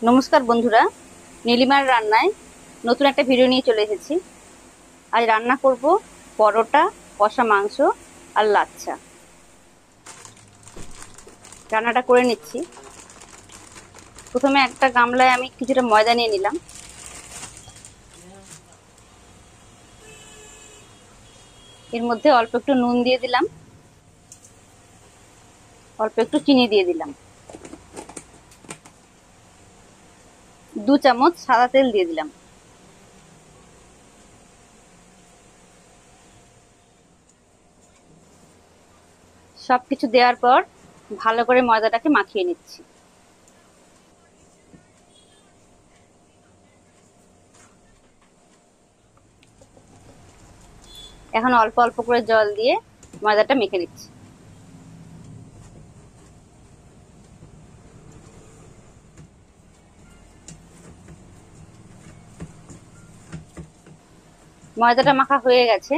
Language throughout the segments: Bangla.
নমস্কার বন্ধুরা, নীলিমার রান্নায় নতুন একটা ভিডিও নিয়ে চলে এসেছি। আজ রান্না করব পরোটা, কষা মাংস আর লাচ্ছা। রান্নাটা করে নিচ্ছি। প্রথমে একটা গামলায় আমি কিছুটা ময়দা নিয়ে নিলাম। এর মধ্যে অল্প একটু নুন দিয়ে দিলাম, অল্প একটু চিনি দিয়ে দিলাম, 2 চামচ সাদা তেল দিয়ে দিলাম। সবকিছু দেওয়ার পর ভালো করে ময়দাটাকে মাখিয়ে নিচ্ছি। এখন অল্প অল্প করে জল দিয়ে ময়দাটা মেখে নিচ্ছি। ময়দাটা মাখা হয়ে গেছে।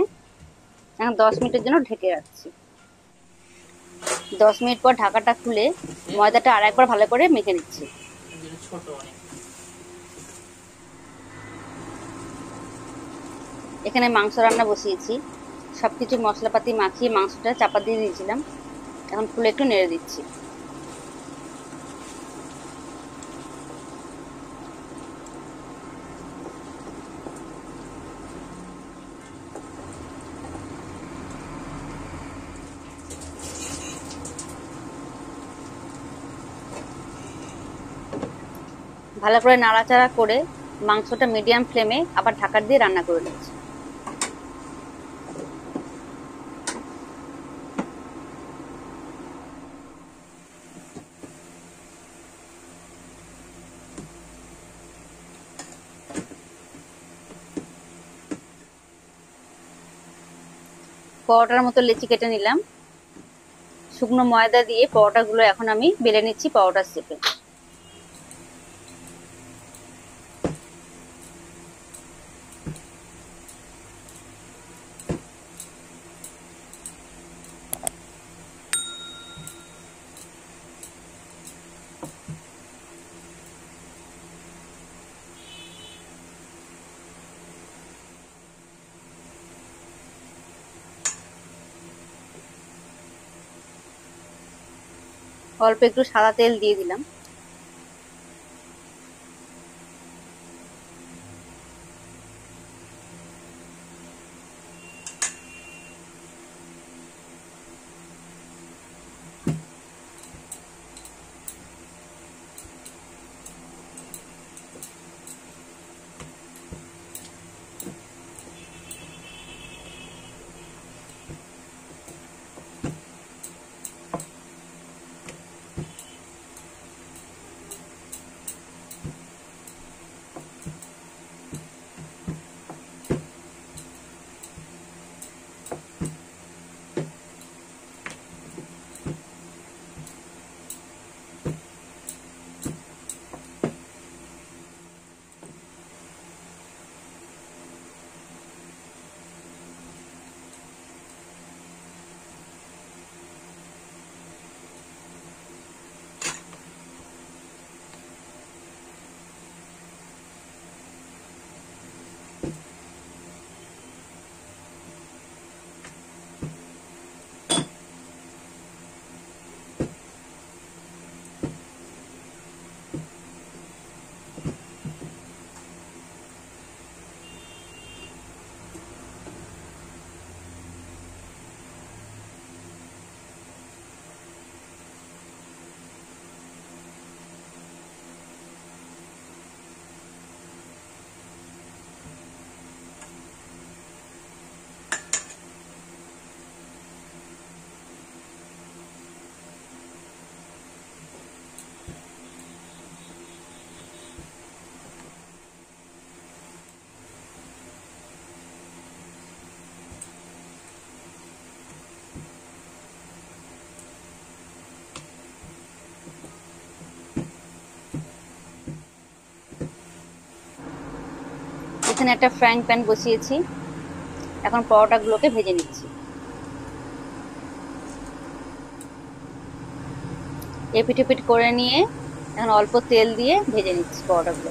এখন 10 মিনিটের জন্য ঢেকে রাখছি। 10 মিনিট পর ঢাকাটা খুলে ময়দাটা আরেকবার ভালো করে মেখে নিচ্ছি। এখানে মাংস রান্না বসিয়েছি। সবকিছু মশলাপাতি মাখিয়ে মাংসটা চাপা দিয়ে দিয়েছিলাম। এখন খুলে একটু নেড়ে দিচ্ছি। ভালো করে নাড়াচাড়া করে মাংসটা মিডিয়াম ফ্লেমে আবার ঢাকা দিয়ে রান্না করে নিচ্ছি। পরোটার মতো লেচি কেটে নিলাম। শুকনো ময়দা দিয়ে পরোটাগুলো এখন আমি বেলে নিচ্ছি পরোটার শেপে। অল্প একটু সাদা তেল দিয়ে দিলাম। এখানে একটা ফ্রাইং প্যান বসিয়েছি। এখন পরোটাগুলোকে ভেজে নিচ্ছি। এপিট ওপিট করে নিয়ে এখন অল্প তেল দিয়ে ভেজে নিচ্ছি পরোটাগুলো।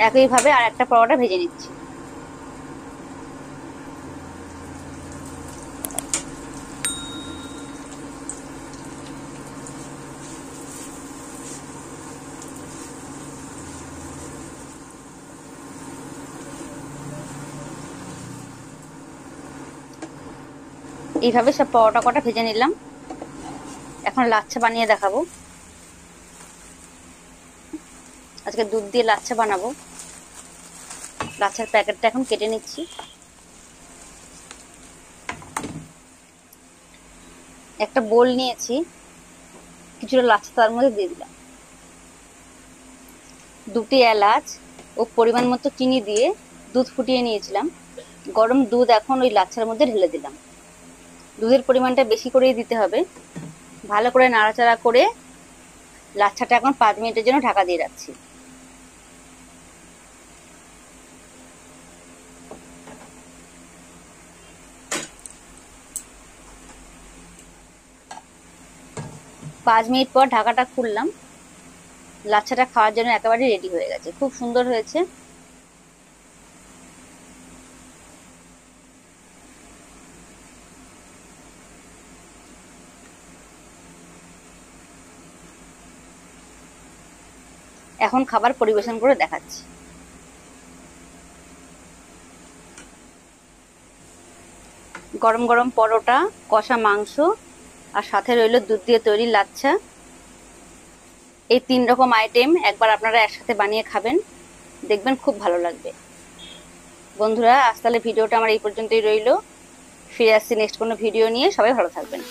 একইভাবে আর একটা পরোটা ভেজে নিচ্ছি। এইভাবে সব পরোটা কটা ভেজে নিলাম। এখন লাচ্ছা বানিয়ে দেখাবো। আজকে দুধ দিয়ে লাচ্ছা বানাবো। লাচ্ছার প্যাকেটটা এখন কেটে নিচ্ছি। একটা বোল নিয়েছি, কিছুটা লাচ্ছা তার মধ্যে দিয়ে দিলাম। 2টি এলাচ ও পরিমাণ মতো চিনি দিয়ে দুধ ফুটিয়ে নিয়েছিলাম। গরম দুধ এখন ওই লাচ্ছার মধ্যে ঢেলে দিলাম। দুধের পরিমাণটা বেশি করেই দিতে হবে। ভালো করে নাড়াচাড়া করে লাচ্ছাটা এখন 5 মিনিটের জন্য ঢাকা দিয়ে রাখছি। পাঁচ মিনিট পর ঢাকাটা খুললাম। লাচ্ছাটা খাওয়ার জন্য একেবারে রেডি হয়ে গেছে, খুব সুন্দর হয়েছে। এখন খাবার পরিবেশন করে দেখাচ্ছি। গরম গরম পরোটা, কষা মাংস আর সাথে রইল দুধ দিয়ে তৈরি লাচ্ছা। এই 3 রকম আইটেম একবার আপনারা একসাথে বানিয়ে খাবেন, দেখবেন খুব ভালো লাগবে। বন্ধুরা, আজ তাহলে ভিডিওটা আমার এই পর্যন্তই রইল। ফিরে আসছি নেক্সট কোনো ভিডিও নিয়ে। সবাই ভালো থাকবেন।